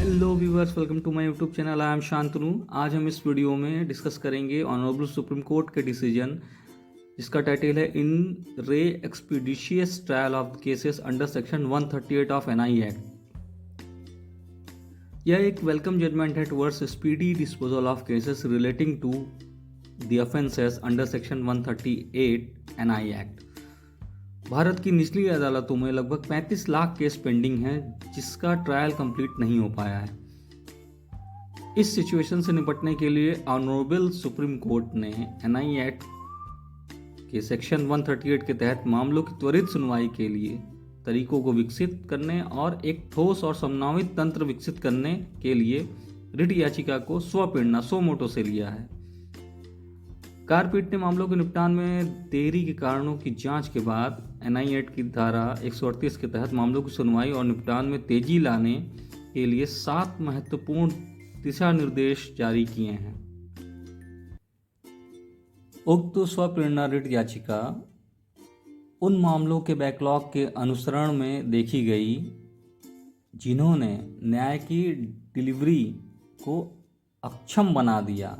Hello viewers, welcome to my YouTube channel. I am Shantanu. आज हम इस वीडियो में डिस्कस करेंगे ऑनरेबल सुप्रीम कोर्ट के डिसीजन जिसका टाइटल है in re expeditious trial of cases under section 138 of NI act. यह एक वेलकम जजमेंट है towards speedy disposal of cases relating to the offences under section 138 NI act. Bharat की निचली अदालतों में लगभग 35 लाख केस पेंडिंग हैं जिसका ट्रायल कंप्लीट नहीं हो पाया है। इस सिचुएशन से निपटने के लिए ऑनरेबल सुप्रीम कोर्ट ने एनआई एक्ट के सेक्शन 138 के तहत मामलों की त्वरित सुनवाई के लिए तरीकों को विकसित करने और एक ठोस और समन्वित तंत्र विकसित करने के लिए रिट याचिका को स्वप्रेरणा सो मोटो से लिया है। कारपीठ ने मामलों के निपटान में देरी के कारणों की जांच के बाद एनआई एक्ट की धारा 138 के तहत मामलों की सुनवाई और निपटान में तेजी लाने के लिए 7 महत्वपूर्ण दिशा निर्देश जारी किए हैं। उक्त स्वप्रेरणा रिट याचिका उन मामलों के बैकलॉग के अनुसरण में देखी गई जिन्होंने न्याय की डिलीवरी को अक्षम बना दिया,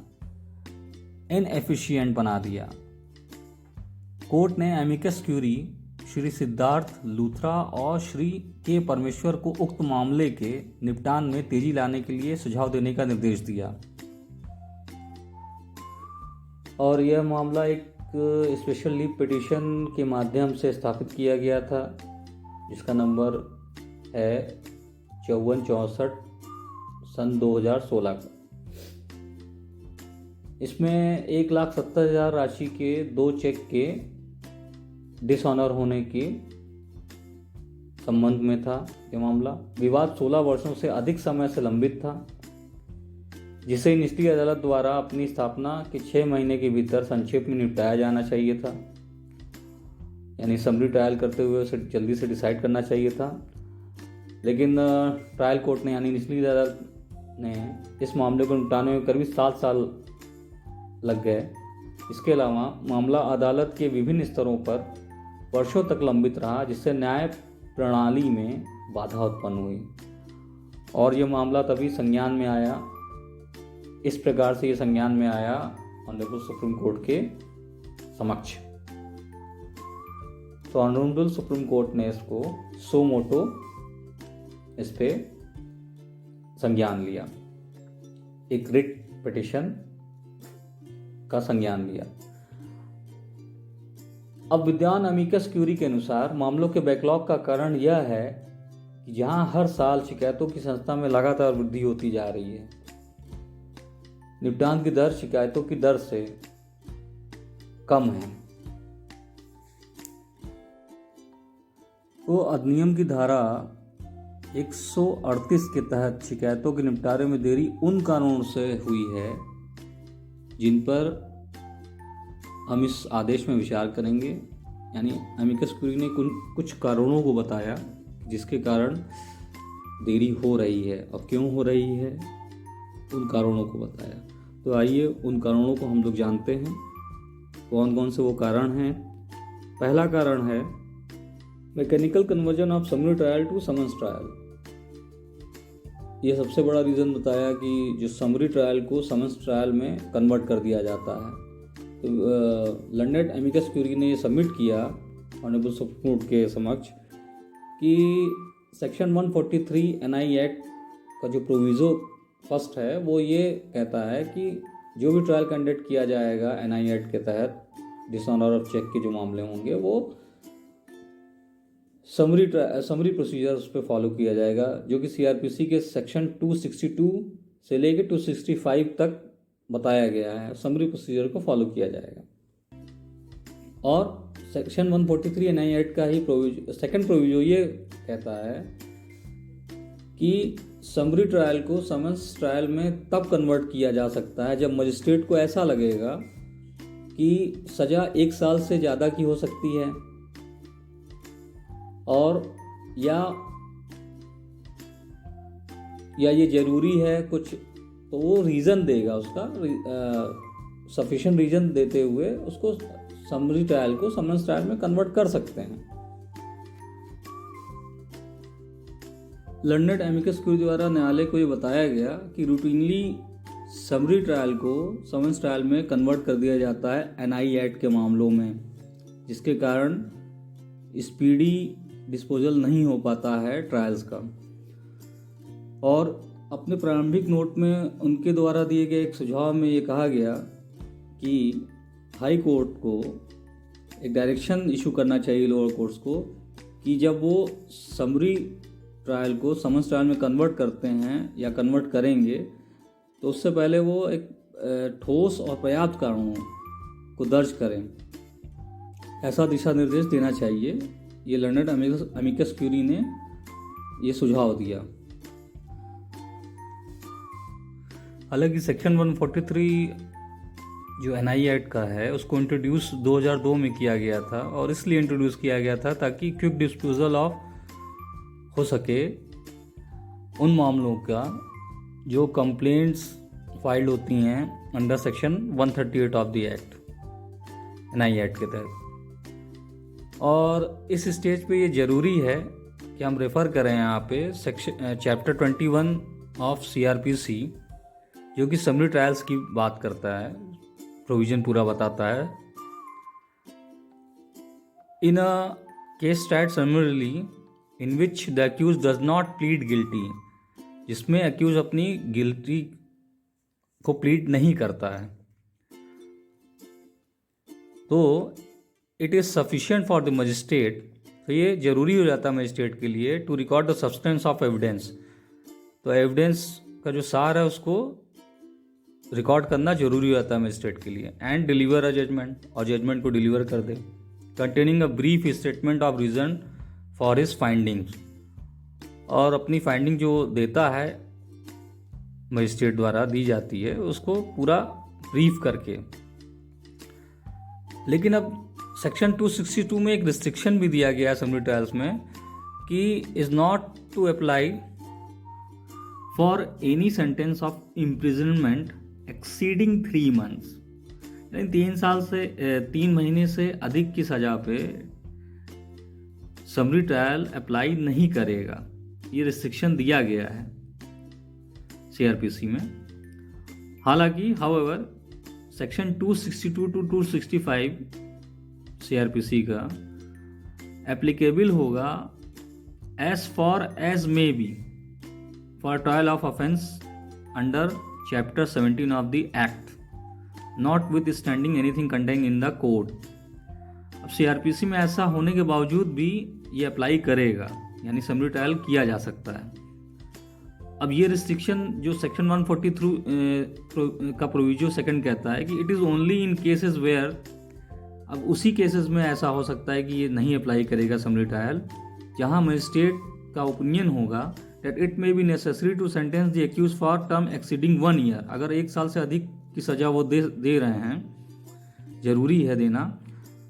इनएफिशिएंट बना दिया। कोर्ट ने एमिकस क्यूरी श्री सिद्धार्थ लूथरा और श्री के परमेश्वर को उक्त मामले के निपटान में तेजी लाने के लिए सुझाव देने का निर्देश दिया और यह मामला एक स्पेशल लीव पिटीशन के माध्यम से स्थापित किया गया था जिसका नंबर है 5464 सन 2016 का। इसमें 1,70,000 राशि के 2 चेक के डिसऑनर होने के संबंध में था। यह मामला विवाद 16 वर्षों से अधिक समय से लंबित था जिसे निचली अदालत द्वारा अपनी स्थापना के 6 महीने के भीतर संक्षेप में निपटाया जाना चाहिए था, यानी समरी ट्रायल करते हुए उसे जल्दी से डिसाइड करना चाहिए था। लेकिन ट्रायल कोर्ट ने यानी निचली अदालत ने इस मामले को निपटाने में करीब 7 साल लग गए। इसके अलावा मामला अदालत के विभिन्न स्तरों पर वर्षों तक लंबित रहा जिससे न्याय प्रणाली में बाधा उत्पन्न हुई और यह मामला तभी संज्ञान में आया। इस प्रकार से यह संज्ञान में आया ऑनरेबल सुप्रीम कोर्ट के समक्ष। तो ऑनरेबल सुप्रीम कोर्ट ने इसको सो मोटो इस पे संज्ञान लिया, एक रिट पिटीशन का संज्ञान लिया। अब विद्वान अमिकस क्यूरी के अनुसार मामलों के बैकलॉग का कारण यह है कि जहां हर साल शिकायतों की संख्या में लगातार वृद्धि होती जा रही है, निपटान की दर शिकायतों की दर से कम है। तो अधिनियम की धारा 138 के तहत शिकायतों के निपटारे में देरी उन कारणों से हुई है जिन पर हम इस आदेश में विचार करेंगे। यानी अमिकस क्यूरी ने कुछ कारणों को बताया जिसके कारण देरी हो रही है और क्यों हो रही है, उन कारणों को बताया। तो आइए उन कारणों को हम लोग जानते हैं कौन कौन से वो कारण हैं। पहला कारण है mechanical conversion of summary trial to summons trial. यह सबसे बड़ा रीज़न बताया कि जो समरी ट्रायल को समन्स ट्रायल में कन्वर्ट कर दिया जाता है। तो लर्नेड एमिकस क्यूरी ने ये सबमिट किया ऑनरेबल सुप्रीम कोर्ट के समक्ष कि सेक्शन 143 एनआई एक्ट का जो प्रोविज़ो फर्स्ट है वो ये कहता है कि जो भी ट्रायल कंडक्ट किया जाएगा एनआई एक्ट के तहत डिसऑनर ऑफ चेक के जो मामले होंगे वो समरी प्रोसीजर उस पर फॉलो किया जाएगा, जो कि सीआरपीसी के सेक्शन 262 से लेकर 265 तक बताया गया है। समरी प्रोसीजर को फॉलो किया जाएगा और सेक्शन 143 एनआई एक्ट का ही सेकंड प्रोविजो ये कहता है कि समरी ट्रायल को समन्स ट्रायल में तब कन्वर्ट किया जा सकता है जब मजिस्ट्रेट को ऐसा लगेगा कि सज़ा 1 साल से ज़्यादा की हो सकती है और या ये ज़रूरी है कुछ, तो वो रीज़न देगा, उसका सफिशिएंट रीज़न देते हुए उसको समरी ट्रायल को समन्स ट्रायल में कन्वर्ट कर सकते हैं। लर्नेड एमिकस क्यूरी द्वारा न्यायालय को ये बताया गया कि रूटीनली समरी ट्रायल को समन्स ट्रायल में कन्वर्ट कर दिया जाता है एनआई एक्ट के मामलों में, जिसके कारण स्पीडी डिस्पोजल नहीं हो पाता है ट्रायल्स का। और अपने प्रारंभिक नोट में उनके द्वारा दिए गए एक सुझाव में ये कहा गया कि हाई कोर्ट को एक डायरेक्शन इशू करना चाहिए लोअर कोर्ट्स को कि जब वो समरी ट्रायल को समन्स ट्रायल में कन्वर्ट करते हैं या कन्वर्ट करेंगे तो उससे पहले वो एक ठोस और पर्याप्त कारणों को दर्ज करें, ऐसा दिशा निर्देश देना चाहिए। ये लर्नेड एमिकस क्यूरी ने ये सुझाव दिया। हालांकि सेक्शन 143 जो एनआई एक्ट का है उसको इंट्रोड्यूस 2002 में किया गया था, और इसलिए इंट्रोड्यूस किया गया था ताकि क्विक डिस्पोजल ऑफ हो सके उन मामलों का जो कंप्लेंट्स फाइल्ड होती हैं under section 138 of the act, NI act के तहत। और इस स्टेज पे ये ज़रूरी है कि हम रेफ़र करें यहाँ पे सेक्शन चैप्टर 21 ऑफ सीआरपीसी, जो कि समरी ट्रायल्स की बात करता है, प्रोविज़न पूरा बताता है। In a case start summarily in which the accused does not plead guilty, जिसमें अक्यूज अपनी गिल्टी को प्लीड नहीं करता है, तो it is sufficient for the magistrate, तो ये ज़रूरी हो जाता है मजिस्ट्रेट के लिए to record the substance of evidence, तो एविडेंस का जो सार है उसको रिकॉर्ड करना जरूरी हो जाता है मजिस्ट्रेट के लिए। एंड डिलीवर अ जजमेंट, और जजमेंट को डिलीवर कर दे, containing a brief statement of reason for his findings, और अपनी फाइंडिंग जो देता है मजिस्ट्रेट द्वारा दी जाती है उसको पूरा ब्रीफ करके। लेकिन अब सेक्शन 262 में एक रिस्ट्रिक्शन भी दिया गया है समरी ट्रायल्स में कि is not to apply for any sentence of imprisonment exceeding 3 months, यानी 3 महीने से अधिक की सज़ा पे समरी ट्रायल अप्लाई नहीं करेगा। ये रिस्ट्रिक्शन दिया गया है सीआरपीसी में। हालांकि हाउएवर सेक्शन 262 टू 265 सीआरपीसी का एप्लीकेबल होगा as far as may be for trial of offence under chapter 17 of the act, notwithstanding anything contain in the code. अब सीआरपीसी में ऐसा होने के बावजूद भी ये अप्लाई करेगा, यानी समरी ट्रायल किया जा सकता है। अब ये रिस्ट्रिक्शन जो सेक्शन 143 का प्रोविजो सेकंड कहता है कि it is only in cases where, अब उसी केसेस में ऐसा हो सकता है कि ये नहीं अप्लाई करेगा समरी ट्रायल जहां मजिस्ट्रेट का ओपिनियन होगा that it may be necessary to sentence the accused for term exceeding 1 year। अगर 1 साल से अधिक की सज़ा वो दे रहे हैं, ज़रूरी है देना,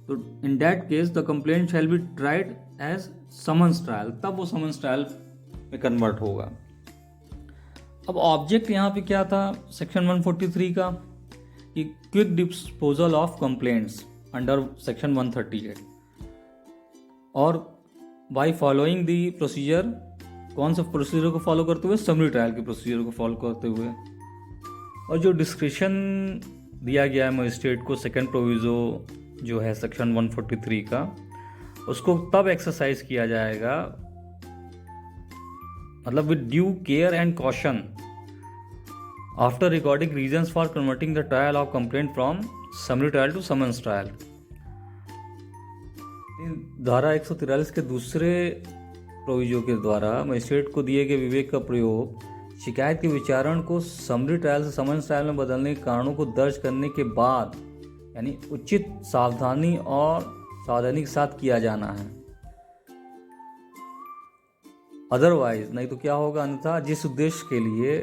तो in that case the complaint shall be tried as summons trial, तब वो summons trial में कन्वर्ट होगा। अब ऑब्जेक्ट यहाँ पे क्या था सेक्शन 143 का कि quick disposal of complaints under section 138, और बाय फॉलोइंग द प्रोसीजर, कौन सा प्रोसीजर को फॉलो करते हुए, समरी ट्रायल के प्रोसीजर को फॉलो करते हुए। और जो डिस्क्रिप्शन दिया गया है मजिस्ट्रेट को सेकंड प्रोविजो जो है सेक्शन 143 का, उसको तब एक्सरसाइज किया जाएगा, मतलब with due care and caution after recording reasons for converting the trial of complaint from summary trial to summons trial. धारा 143 के दूसरे प्रोविजो के द्वारा मजिस्ट्रेट को दिए गए विवेक का प्रयोग शिकायत के विचारण को समरी ट्रायल से समन्स ट्रायल में बदलने के कारणों को दर्ज करने के बाद, यानी उचित सावधानी और सावधानी के साथ किया जाना है। अदरवाइज नहीं तो क्या होगा, अन्यथा जिस उद्देश्य के लिए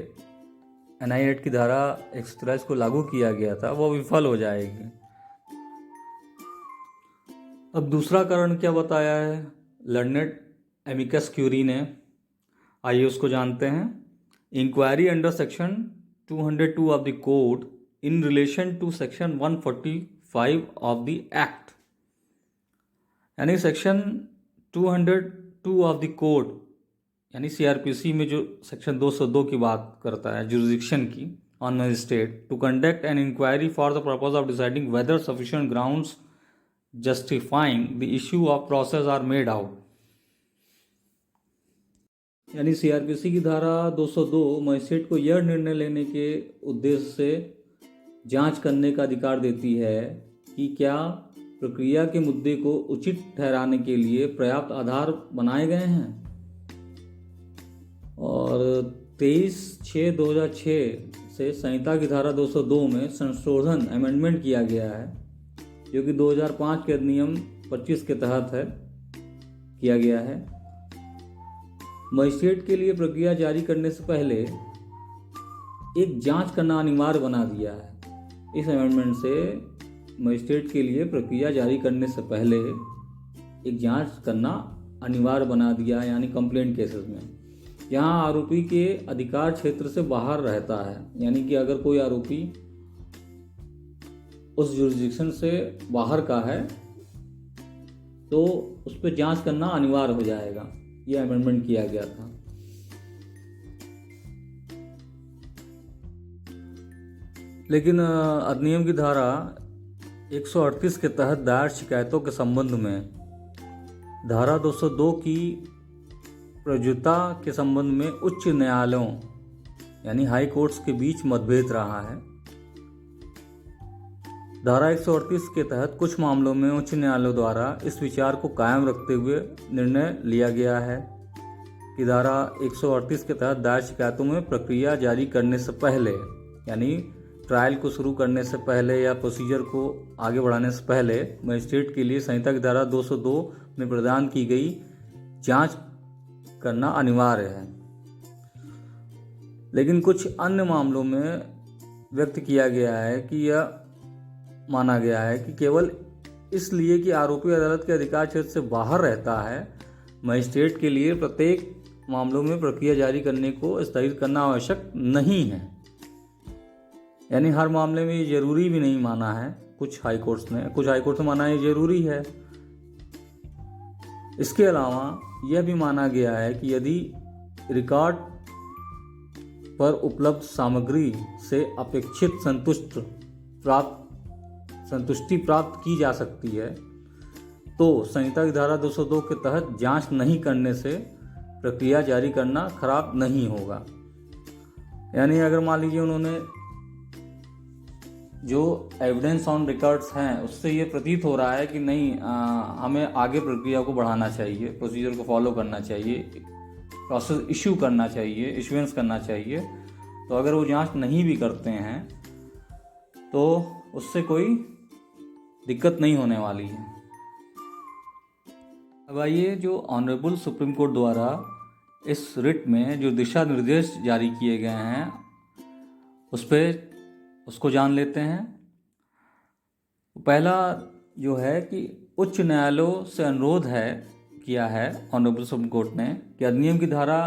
एनआई एक्ट की धारा 143 को लागू किया गया था वो विफल हो जाएगी। अब दूसरा कारण क्या बताया है लर्नेड एमिकस क्यूरी ने, आइए उसको जानते हैं। Inquiry under section 202 of the code in relation to section 145 of the act, यानी सेक्शन 202 ऑफ द कोड यानी सीआरपीसी में जो सेक्शन 202 की बात करता है जुरिडिक्शन की on magistrate to conduct an inquiry for the purpose of deciding whether sufficient grounds justifying the issue of process are made out. यानी सीआरपीसी की धारा 202 मजिस्ट्रेट को यह निर्णय लेने के उद्देश्य से जांच करने का अधिकार देती है कि क्या प्रक्रिया के मुद्दे को उचित ठहराने के लिए पर्याप्त आधार बनाए गए हैं। और 23/6/2006 से संहिता की धारा 202 में संशोधन अमेंडमेंट किया गया है, जो कि 2005 के अधिनियम 25 के तहत है किया गया है। मजिस्ट्रेट के लिए प्रक्रिया जारी करने से पहले एक जांच करना अनिवार्य बना दिया है। इस अमेंडमेंट से मजिस्ट्रेट के लिए प्रक्रिया जारी करने से पहले एक जांच करना अनिवार्य बना दिया है, यानी कंप्लेंट केसेस में जहां आरोपी के अधिकार क्षेत्र से बाहर रहता है। यानी कि अगर कोई आरोपी उस जुरिडिक्शन से बाहर का है तो उस पर जांच करना अनिवार्य हो जाएगा। यह अमेंडमेंट किया गया था। लेकिन अधिनियम की धारा 138 के तहत दायर शिकायतों के संबंध में धारा 202 की प्रयोज्यता के संबंध में उच्च न्यायालयों यानी हाई कोर्ट्स के बीच मतभेद रहा है। धारा 138 के तहत कुछ मामलों में उच्च न्यायालयों द्वारा इस विचार को कायम रखते हुए निर्णय लिया गया है कि धारा 138 के तहत दायर शिकायतों में प्रक्रिया जारी करने से पहले, यानी ट्रायल को शुरू करने से पहले या प्रोसीजर को आगे बढ़ाने से पहले मजिस्ट्रेट के लिए संहिता की धारा 202 में प्रदान की गई जांच करना अनिवार्य है। लेकिन कुछ अन्य मामलों में व्यक्त किया गया है कि यह माना गया है कि केवल इसलिए कि आरोपी अदालत के अधिकार क्षेत्र से बाहर रहता है, मजिस्ट्रेट के लिए प्रत्येक मामलों में प्रक्रिया जारी करने को स्थगित करना आवश्यक नहीं है। यानी हर मामले में ये जरूरी भी नहीं माना है। कुछ हाई कोर्ट ने माना ये जरूरी है। इसके अलावा यह भी माना गया है कि यदि रिकॉर्ड पर उपलब्ध सामग्री से अपेक्षित संतुष्टि प्राप्त की जा सकती है तो संहिता की धारा 202 के तहत जांच नहीं करने से प्रक्रिया जारी करना खराब नहीं होगा। यानी अगर मान लीजिए उन्होंने जो एविडेंस ऑन रिकॉर्ड्स हैं उससे ये प्रतीत हो रहा है कि नहीं हमें आगे प्रक्रिया को बढ़ाना चाहिए, प्रोसीजर को फॉलो करना चाहिए, प्रोसेस इशुएंस करना चाहिए, तो अगर वो जांच नहीं भी करते हैं तो उससे कोई दिक्कत नहीं होने वाली है। अब आइए जो ऑनरेबल सुप्रीम कोर्ट द्वारा इस रिट में जो दिशा निर्देश जारी किए गए हैं उसको जान लेते हैं। पहला जो है कि उच्च न्यायालयों से अनुरोध किया है ऑनरेबल सुप्रीम कोर्ट ने कि अधिनियम की धारा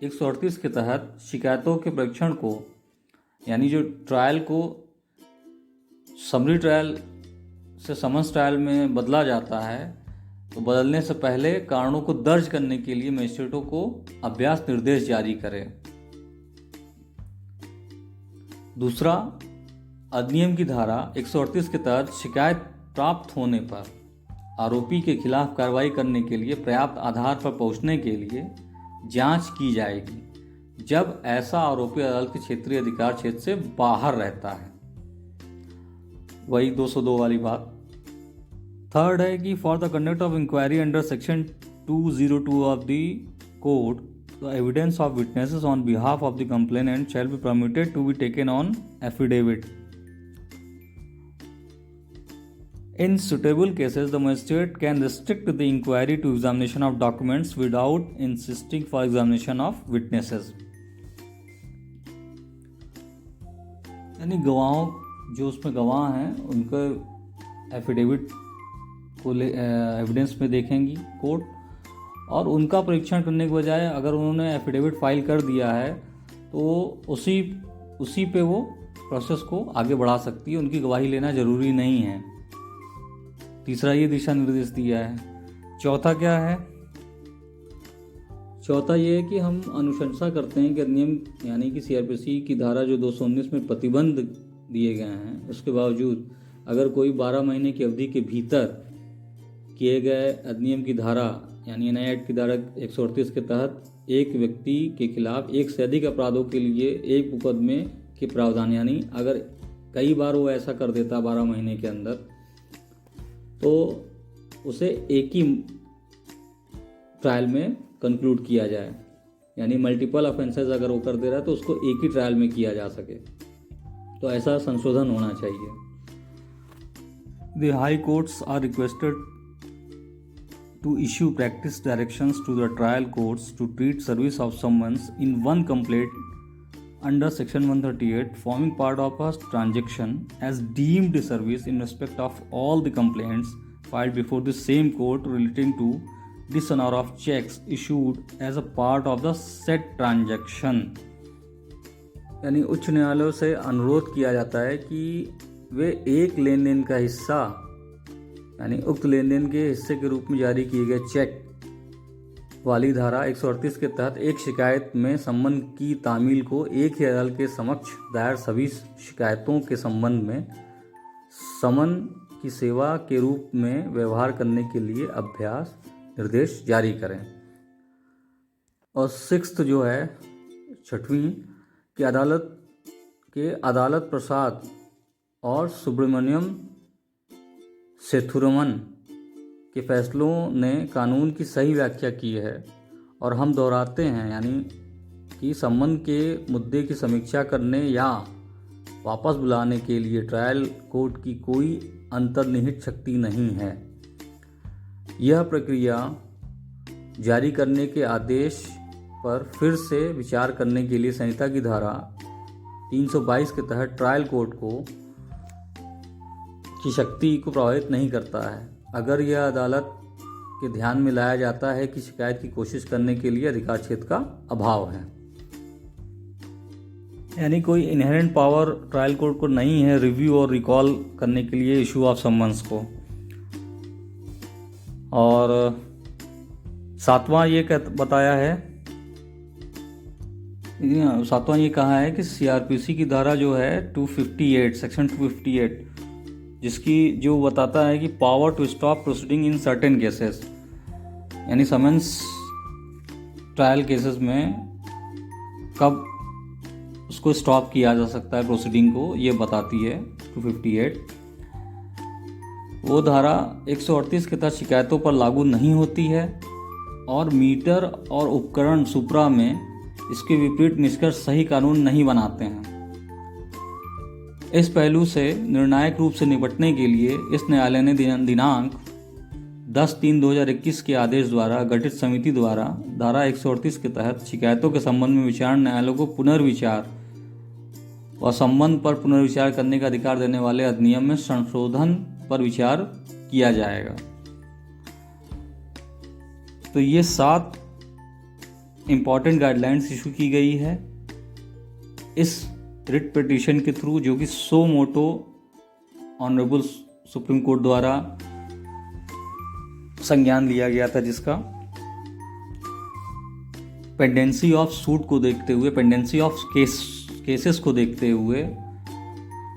138 के तहत शिकायतों के परीक्षण को, यानी जो ट्रायल को समरी ट्रायल से समन्स ट्रायल में बदला जाता है, तो बदलने से पहले कारणों को दर्ज करने के लिए मजिस्ट्रेटों को अभ्यास निर्देश जारी करें। दूसरा, अधिनियम की धारा 138 के तहत शिकायत प्राप्त होने पर आरोपी के खिलाफ कार्रवाई करने के लिए पर्याप्त आधार पर पहुंचने के लिए जांच की जाएगी जब ऐसा आरोपी अदालत के क्षेत्रीय अधिकार क्षेत्र से बाहर रहता है। वही 202 वाली बात। थर्ड है कि for the conduct of inquiry under section 202 of the code the evidence of witnesses on behalf of the complainant shall be permitted to be taken on affidavit. In suitable cases, the magistrate can restrict the inquiry to examination of documents without insisting for examination of witnesses. यानी गवाहों जो उसमें गवाह हैं उनका affidavit को evidence में देखेंगी कोर्ट, और उनका परीक्षण करने के बजाय अगर उन्होंने एफिडेविट फाइल कर दिया है तो उसी पे वो प्रोसेस को आगे बढ़ा सकती है, उनकी गवाही लेना जरूरी नहीं है। तीसरा ये दिशा निर्देश दिया है। चौथा क्या है? चौथा ये है कि हम अनुशंसा करते हैं कि अधिनियम यानी कि सीआरपीसी की धारा जो 219 में प्रतिबंध दिए गए हैं, उसके बावजूद अगर कोई 12 महीने की अवधि के भीतर किए गए अधिनियम की धारा यानी एनआई एक्ट की धारा 138 के तहत एक व्यक्ति के खिलाफ एक से अधिक अपराधों के लिए एक मुकदमे के प्रावधान, यानी अगर कई बार वो ऐसा कर देता 12 महीने के अंदर, तो उसे एक ही ट्रायल में कंक्लूड किया जाए। यानी मल्टीपल ऑफेंसेस अगर वो कर दे रहा है तो उसको एक ही ट्रायल में किया जा सके। तो ऐसा संशोधन होना चाहिए। The high courts are requested to issue practice directions to the trial courts to treat service of summons in one complaint under section 138 forming part of a transaction as deemed service in respect of all the complaints filed before the same court relating to dishonor of checks issued as a part of the said transaction। यानी उच्च न्यायालयों से अनुरोध किया जाता है कि वे एक लेन देन का हिस्सा यानी उक्त लेन देन के हिस्से के रूप में जारी किए गए चेक वाली धारा 138 के तहत एक शिकायत में सम्मन की तामील को एक ही अदालत के समक्ष दायर सभी शिकायतों के संबंध में समन की सेवा के रूप में व्यवहार करने के लिए अभ्यास निर्देश जारी करें। और सिक्स्थ जो है, छठवीं, कि अदालत प्रसाद और सुब्रमण्यम सेथुरमन के फैसलों ने कानून की सही व्याख्या की है और हम दोहराते हैं यानी कि सम्मन के मुद्दे की समीक्षा करने या वापस बुलाने के लिए ट्रायल कोर्ट की कोई अंतर्निहित शक्ति नहीं है। यह प्रक्रिया जारी करने के आदेश पर फिर से विचार करने के लिए संहिता की धारा 322 के तहत ट्रायल कोर्ट की शक्ति को प्रभावित नहीं करता है अगर यह अदालत के ध्यान में लाया जाता है कि शिकायत की कोशिश करने के लिए अधिकार क्षेत्र का अभाव है। यानी कोई इनहेरेंट पावर ट्रायल कोर्ट को नहीं है रिव्यू और रिकॉल करने के लिए इशू ऑफ समन्स को। और सातवां ये बताया है, सातवां ये कहा है कि सीआरपीसी की धारा जो है 258 सेक्शन 258 जिसकी जो बताता है कि power to stop proceeding in certain cases, यानी समन्स ट्रायल केसेस में कब उसको स्टॉप किया जा सकता है प्रोसीडिंग को, ये बताती है 258। वो धारा 138 के तहत शिकायतों पर लागू नहीं होती है और मीटर और उपकरण सुप्रा में इसके विपरीत निष्कर्ष सही कानून नहीं बनाते हैं। इस पहलू से निर्णायक रूप से निपटने के लिए इस न्यायालय ने दिनांक 10/3/2021 के आदेश द्वारा गठित समिति द्वारा धारा 138 के तहत शिकायतों के संबंध में विचारण न्यायालयों को पुनर्विचार व संबंध पर पुनर्विचार करने का अधिकार देने वाले अधिनियम में संशोधन पर विचार किया जाएगा। तो ये 7 इम्पॉर्टेंट गाइडलाइंस इशू की गई है इस रिट पिटीशन के थ्रू, जो कि सो मोटो ऑनरेबल सुप्रीम कोर्ट द्वारा संज्ञान लिया गया था, जिसका पेंडेंसी ऑफ सूट को देखते हुए, पेंडेंसी ऑफ केसेस को देखते हुए,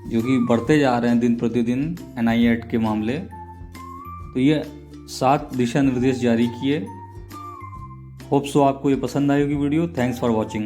जो कि बढ़ते जा रहे हैं दिन प्रतिदिन एनआई एक्ट के मामले, तो ये 7 दिशा निर्देश जारी किए। होप सो आपको ये पसंद आई होगी वीडियो। Thanks for watching.